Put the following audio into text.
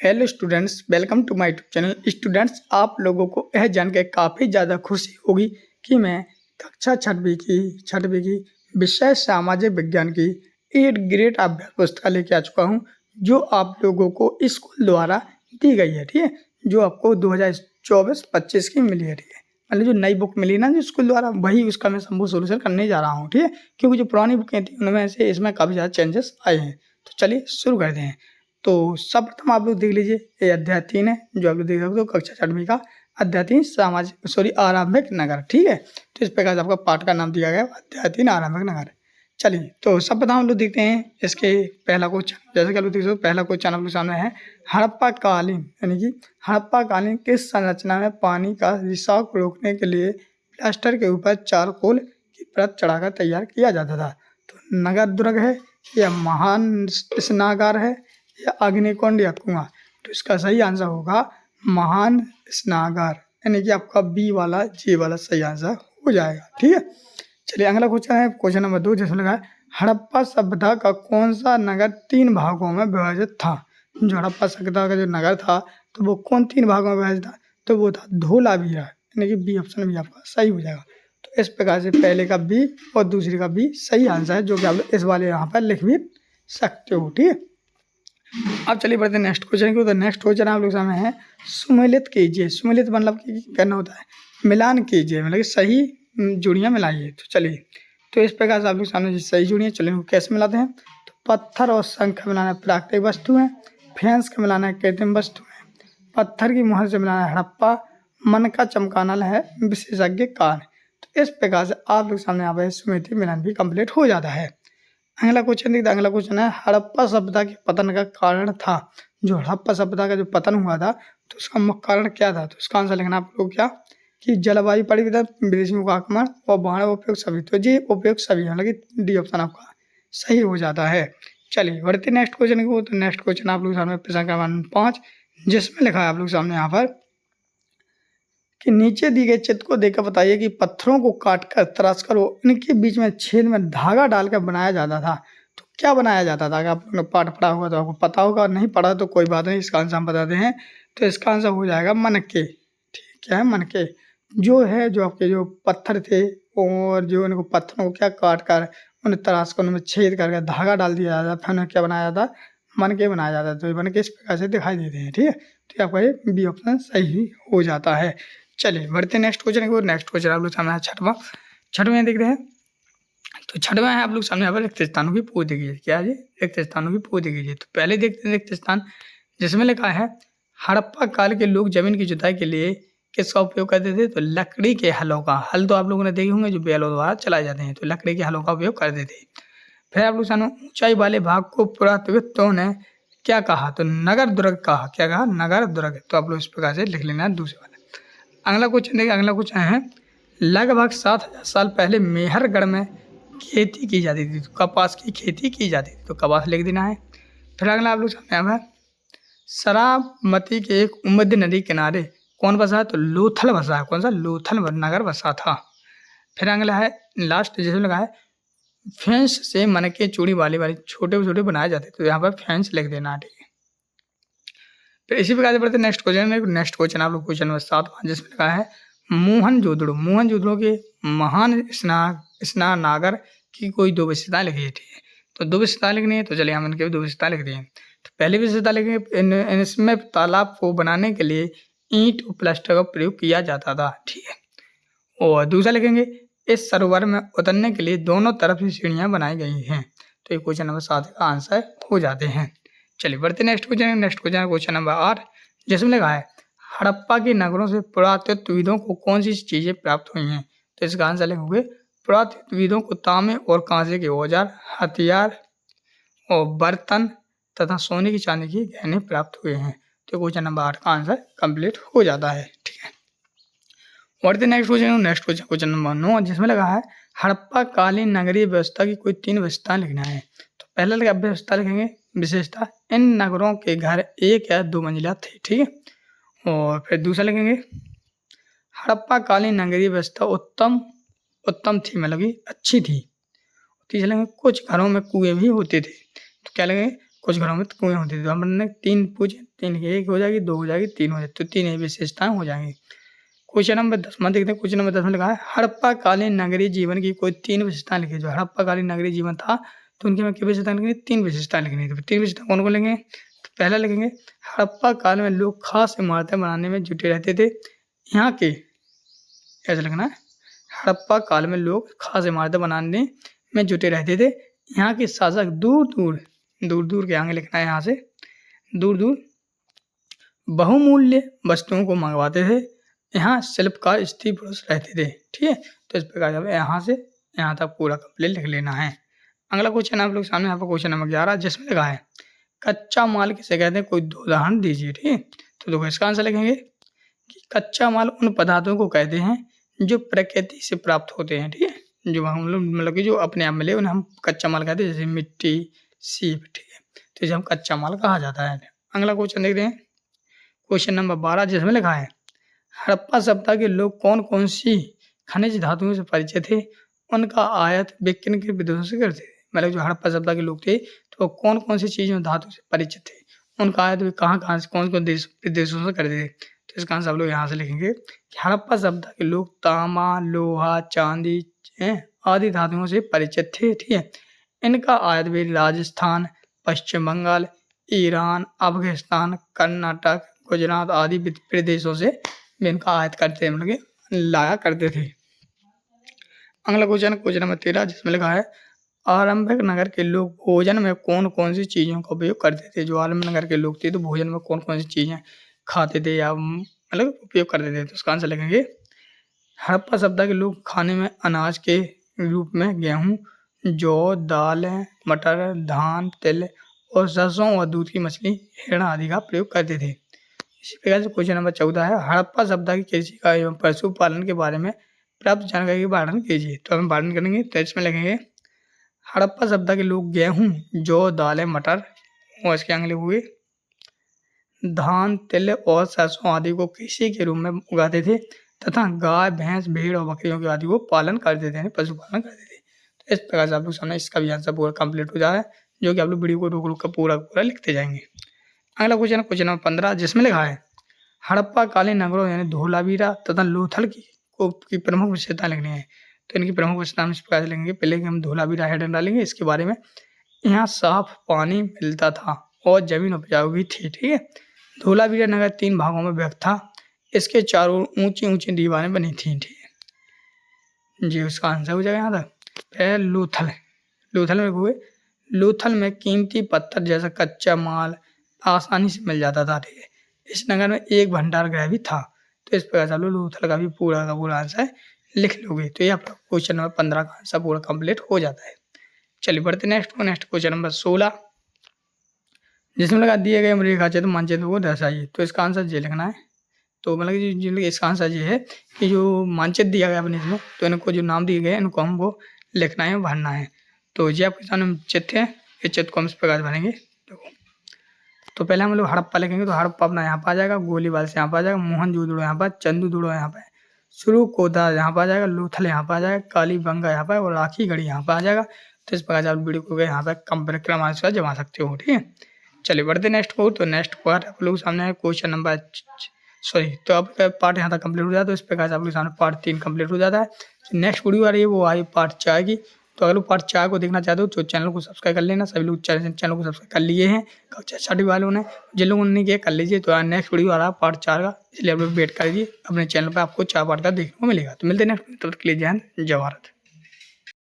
Hello students, welcome to my YouTube channel. Students, आप लोगों को यह जानकर काफ़ी ज़्यादा खुशी होगी कि मैं कक्षा छठवीं की विषय सामाजिक विज्ञान की 8 ग्रेड अभ्यास पुस्तिका लेके आ चुका हूँ, जो आप लोगों को स्कूल द्वारा दी गई है। ठीक है, जो आपको 2024-25 की मिली है। ठीक है, मतलब जो नई बुक मिली ना जो स्कूल द्वारा, वही उसका मैं संपूर्ण सोल्यूशन करने जा रहा हूँ। ठीक है, क्योंकि जो पुरानी बुकें थी उनमें से इसमें काफ़ी ज़्यादा चेंजेस आए हैं। तो चलिए शुरू करते हैं। तो सर्वप्रथम आप लोग देख लीजिए, ये अध्याय 3 है जो आप लोग देख सकते हो, कक्षा छठवीं का अध्याय 3 आरंभिक नगर। ठीक है, तो इस प्रकार से आपका पाठ का नाम दिया गया अध्याय 3 आरंभिक नगर। चलिए, तो सर्वप्रथम हम लोग देखते हैं इसके पहला क्वेश्चन। जैसे कि आप लोग देख सकते हो, पहला क्वेश्चन आप लोग सामने है, हड़प्पा कालीन यानी कि हड़प्पा कालीन किस संरचना में पानी का रिसाव को रोकने के लिए प्लास्टर के ऊपर चारकोल की परत चढ़ाकर तैयार किया जाता था? तो नगर दुर्ग है, या महान स्नागार है, या अग्निकुंड या कुआं? तो इसका सही आंसर होगा महान स्नागार, यानी कि आपका बी वाला जी वाला सही आंसर हो जाएगा। ठीक है, चलिए अगला क्वेश्चन है क्वेश्चन नंबर 2, जिसमें लगा है हड़प्पा सभ्यता का कौन सा नगर 3 भागों में विभाजित था? जो हड़प्पा सभ्यता का जो नगर था तो वो कौन 3 भागों में विभाजित था? तो वो था धोलावीरा, यानी कि बी ऑप्शन भी आपका सही हो जाएगा। तो इस प्रकार से पहले का बी और दूसरे का बी सही आंसर है, जो कि आप लोग इस वाले यहाँ पर लिख भी सकते हो। ठीक है, अब चलिए बढ़ते हैं नेक्स्ट क्वेश्चन की। तो नेक्स्ट क्वेश्चन आप लोग सामने है, सुमेलित कीजिए। सुमेलित मतलब कि करना होता है मिलान कीजिए, मतलब कि सही जुड़ियाँ मिलाइए। तो चलिए, तो इस प्रकार से आप लोग सामने सही जुड़ियाँ, चलिए वो कैसे मिलाते हैं। तो पत्थर और शंख का मिलाना प्राकृतिक वस्तु है, फेंस का मिलाना है कृत्रिम वस्तु है, पत्थर की मुहर से मिलाना है हड़प्पा, मन का चमकाना है विशेषज्ञ कार्य। तो इस प्रकार से आप लोग सामने यहाँ पर सुमेलित मिलान भी कंप्लीट हो जाता है। अगला क्वेश्चन देखते हैं। अगला क्वेश्चन है, हड़प्पा सभ्यता के पतन का कारण था। जो हड़प्पा सभ्यता का जो पतन हुआ था तो उसका मुख्य कारण क्या था? तो इसका आंसर लिखना आप लोग क्या कि जलवायु परिवर्तन, विदेशियों का आक्रमण और बाढ़ उपयोग सभी। तो जी उपयोग सभी, मतलब कि डी ऑप्शन आपका सही हो जाता है। चलिए बढ़ते नेक्स्ट क्वेश्चन को। तो नेक्स्ट क्वेश्चन आप लोग सामने प्रश्न क्रमांक 5, जिसमें लिखा है आप लोग सामने यहाँ पर कि नीचे दी गई चित्र को देखकर बताइए कि पत्थरों को काटकर तराश कर इनके बीच में छेद में धागा डालकर बनाया जाता था। तो क्या बनाया जाता था? अगर आप लोगों ने पाठ पढ़ा होगा तो आपको पता होगा, और नहीं पढ़ा तो कोई बात नहीं, इसका आंसर हम बताते हैं। तो इसका आंसर हो जाएगा मनके। ठीक है, मनके जो है, जो आपके जो पत्थर थे और जो इनको पत्थरों को क्या काट कर उन्हें तराश कर उनमें छेद करके धागा डाल दिया जाता, फिर उन्हें क्या बनाया जाता? मनके बनाया जाता। तो ये मनके इस प्रकार से दिखाई देते हैं। ठीक है, तो आपका ये बी ऑप्शन सही हो जाता है। चलिए बढ़ते नेक्स्ट क्वेश्चन को। नेक्स्ट क्वेश्चन आप लोग सामने है छठवां देख रहे हैं। तो छठवां है आप लोग सामने यहाँ पर रिक्त स्थानों की पूर्ति कीजिए। क्या है? रिक्त स्थानों की पूर्ति कीजिए। तो पहले देखते हैं रिक्त स्थान, जिसमें लिखा है हड़प्पा काल के लोग जमीन की जुताई के लिए किसका उपयोग करते थे? तो लकड़ी के हलों का। हल तो आप लोगों ने देखे होंगे जो बैलों द्वारा चलाए जाते हैं, तो लकड़ी के हलों का उपयोग करते थे। फिर आप लोग सामने ऊंचाई वाले भाग को पुरातत्वविदों ने क्या कहा? तो नगर दुर्ग कहा। क्या कहा? नगर दुर्ग। तो आप लोग इस प्रकार से लिख लेना है दूसरे वाला। अगला क्वेश्चन देखिए। अगला क्वेश्चन है, लगभग 7000 साल पहले मेहरगढ़ में खेती की जाती थी। तो कपास की खेती की जाती थी, तो कपास लिख देना है। फिर अगला आप लोग सामने आया है, शराबमती के एक उम्मदी नदी किनारे कौन बसा है? तो लोथल बसा है। कौन सा? लोथल नगर बसा था। फिर अगला है लास्ट, जिसमें लगा है फेंस से मनके चूड़ी वाली छोटे छोटे बनाए जाते। तो यहाँ पर फेंस लिख देना। ठीक है, फिर इसी प्रकार से बढ़ते नेक्स्ट क्वेश्चन। नेक्स्ट क्वेश्चन आप लोग क्वेश्चन नंबर 7, जिसमें लिखा है मोहनजोदड़ो के महान स्नानागार की कोई 2 विशेषताएं लिखी है। ठीक है, तो 2 विशेषताएं लिखनी है। तो चलिए हम इनके 2 विशेषताएं लिख दिए। तो पहली विशेषता लिखेंगे, इसमें तालाब को बनाने के लिए ईंट और प्लास्टर का प्रयोग किया जाता था। ठीक है, और दूसरा लिखेंगे, इस सरोवर में उतरने के लिए दोनों तरफ से सीढ़ियां बनाई गई हैं। तो ये क्वेश्चन नंबर 7 का आंसर हो जाते हैं। चलिए बढ़ते next question. Next question question number 8, जिसमें लिखा है हड़प्पा के नगरों से पुरातत्वविदों को कौन सी चीजें प्राप्त हुई हैं? तो इसका आंसर लिखोगे, पुरातत्वविदों को तांबे और कांसे के औजार, हथियार और बर्तन तथा सोने की चांदी की गहने प्राप्त हुए हैं। तो क्वेश्चन नंबर 8 का आंसर कंप्लीट हो जाता है। ठीक है, बढ़ते next question. Next question question number 9, जिसमें लगा है हड़प्पा कालीन नगरीय व्यवस्था की कोई 3 विशेषताएं लिखना है। तो पहले व्यवस्था लिखेंगे, विशेषता, इन नगरों के घर 1 या 2 मंजिला थे। ठीक है, और फिर दूसरा लिखेंगे, हड़प्पा कालीन नगरीय व्यवस्था उत्तम थी, मतलब कि अच्छी थी। तीसरा लिखेंगे, कुछ घरों में कुएं भी होते थे। तो क्या लिखेंगे? कुछ घरों में तो कुएँ होती थी। तो हमने 3 पूछे, 3 की 1 हो जाएगी, 2 हो जाएगी, 3 हो जाएगी, तो 3 विशेषताएँ हो जाएँगी। क्वेश्चन नंबर 10वां देखते हैं। क्वेश्चन नंबर 10 में लिखा है हड़प्पा कालीन नगरीय जीवन की कोई 3 विशेषताएँ लिखिए। जो हड़प्पा कालीन नगरीय जीवन था तो उनकी हमें क्या विशेषताएँ लिखनी है? 3 विशेषताएँ लिखनी है। तो 3 विशेषता कौन-कौन लेंगे? तो पहला लिखेंगे हड़प्पा काल में लोग खास इमारतें बनाने में जुटे रहते थे। यहाँ के ऐसा लिखना है, हड़प्पा काल में लोग खास इमारतें बनाने में जुटे रहते थे। यहाँ के शासक दूर-दूर के आगे लिखना है, यहाँ से दूर-दूर बहुमूल्य वस्तुओं को मंगवाते थे। यहाँ शिल्पकार स्त्री पुरुष रहते थे। ठीक है, तो इस प्रकार से यहाँ से यहाँ तक पूरा कंप्लीट लिख लेना है। अगला क्वेश्चन आप लोग सामने यहाँ पर क्वेश्चन नंबर 11 जिसमें लिखा है कच्चा माल किसे कहते हैं? कोई 2 उदाहरण दीजिए। ठीक है, तो देखो इसका आंसर लिखेंगे कि कच्चा माल उन पदार्थों को कहते हैं जो प्रकृति से प्राप्त होते हैं। ठीक है, जो हम लोग मतलब कि जो अपने आप मिले उन्हें हम कच्चा माल कहते हैं, जैसे मिट्टी, सीप। ठीक है, तो इसे हम कच्चा माल कहा जाता है। अगला क्वेश्चन देखते हैं। क्वेश्चन नंबर 12 जिसमें लिखा है हड़प्पा सभ्यता के लोग कौन-कौन सी खनिज धातुओं से परिचित थे? उनका आयात वे किन-किन विदेशों से करते थे? मतलब जो हड़प्पा सभ्यता के लोग थे तो कौन-कौन सी चीज़ों धातु से परिचित थे? उनका आयात वे कहाँ-कहाँ से कौन-कौन विदेशों से करते थे? तो इसका आंसर आप लोग यहाँ से लिखेंगे कि हड़प्पा सभ्यता के लोग तांबा, लोहा, चांदी आदि धातुओं से परिचित थे। ठीक है, इनका आयात वे राजस्थान, पश्चिम बंगाल, ईरान, अफगानिस्तान, कर्नाटक, गुजरात आदि प्रदेशों से इनका आयात करते मतलब लाया करते थे। अगला क्वेश्चन नंबर 13 जिसमें लिखा है आरंभिक नगर के लोग भोजन में कौन-कौन सी चीज़ों का उपयोग करते थे? जो आरंभिक नगर के लोग थे तो भोजन में कौन-कौन सी चीज़ें खाते थे या मतलब उपयोग करते थे? तो उसका आंसर लिखेंगे हड़प्पा सभ्यता के लोग खाने में अनाज के रूप में गेहूँ, जौ, दालें, मटर, धान, तिल और सरसों और दूध की मछली, हिरण आदि का प्रयोग करते थे। इसी प्रकार से क्वेश्चन नंबर 14 है हड़प्पा सभ्यता की कृषि का एवं पशुपालन के बारे में प्राप्त जानकारी का वर्णन कीजिए। तो हम वर्णन करेंगे तो इसमें लिखेंगे हड़प्पा सभ्यता के लोग गेहूँ, जौ, दालें, मटर और इसके आगे हुए धान, तिल और सरसों आदि को कृषि के रूप में उगाते थे तथा गाय, भैंस, भेड़ और बकरियों के आदि को पालन करते थे, पशुपालन करते थे। तो इस प्रकार से आप लोग सामने इसका भी आंसर पूरा कंप्लीट हो जा रहा है, जो कि आप लोग वीडियो को रोक कर पूरा लिखते जाएंगे। अगला क्वेश्चन नंबर 15 जिसमें लिखा है हड़प्पा कालीन नगरों यानी धोलावीरा तथा लोथल की प्रमुख विशेषता लिखनी है। तो इनकी प्रमुख विशेषता हम इस प्रकार से लिखेंगे। पहले हम धोलावीरा हेडर डालेंगे इसके बारे में। यहाँ साफ पानी मिलता था और जमीन उपजाऊ भी थी। ठीक है, धोलावीरा नगर 3 भागों में विभक्त था। इसके चारों ऊंची दीवारें बनी थी। ठीक है जी, उसका आंसर हो जाएगा यहाँ तक। लोथल में कीमती पत्थर जैसा कच्चा माल आसानी से मिल जाता था। ठीक है, इस नगर में एक भंडार गृह भी था। तो इस प्रकार से लोथल का भी पूरा आंसर लिख लोगे तो ये आपका क्वेश्चन नंबर 15 का आंसर पूरा कंप्लीट हो जाता है। चलिए बढ़ते नेक्स्ट क्वेश्चन नंबर 16 जिसमें लगा दिए गए रेखा चित्र मानचित्र को दर्शाइए। तो इसका आंसर ये लिखना है। तो मतलब इसका आंसर ये है कि जो मानचित्र दिया गया अपने इसमें तो इनको जो नाम दिए गए इनको हमको लिखना है, भरना है। तो ये आपके सामने चित्र है, इस चित्र को हम इस प्रकार भरेंगे। देखो, तो पहले हम लोग हड़प्पा लिखेंगे तो हड़प्पा अपना यहाँ पर आ जाएगा, गोलीबाल से यहाँ पर आ जाएगा, मोहनजोदड़ो यहाँ पर, चंदूदड़ो यहाँ पर, सुरुकोदा यहाँ पर आ जाएगा, लोथल यहाँ पर आ जाएगा, कालीबंगा यहाँ पर और राखीगढ़ी यहाँ पर आ जाएगा। तो इस प्रकार से आप वीडियो को यहाँ पर क्रमांक जमा सकते हो। ठीक है, चलिए बढ़ते नेक्स्ट को। तो नेक्स्ट पार्ट आप लोग सामने है क्वेश्चन नंबर तो अब पार्ट यहाँ तक कंप्लीट हो जाता है। तो इस प्रकार से आप लोग सामने पार्ट 3 कंप्लीट हो जाता है। नेक्स्ट वीडियो आ रही है वो आई पार्ट 4 की। तो अगर पार्ट 4 को देखना चाहते हो तो चैनल को सब्सक्राइब कर लेना। सभी लोग चैनल को सब्सक्राइब कर लिए हैं, छठी वालों ने, जिन लोगों ने नहीं किया कर लीजिए। तो नेक्स्ट वीडियो आ रहा है पार्ट 4 का, इसलिए आप लोग वेट कर लीजिए। अपने चैनल पर आपको 4 पार्ट का देखने को मिलेगा। तो मिलते हैं नेक्स्ट, तब तक के लिए जय हिंद, जय भारत।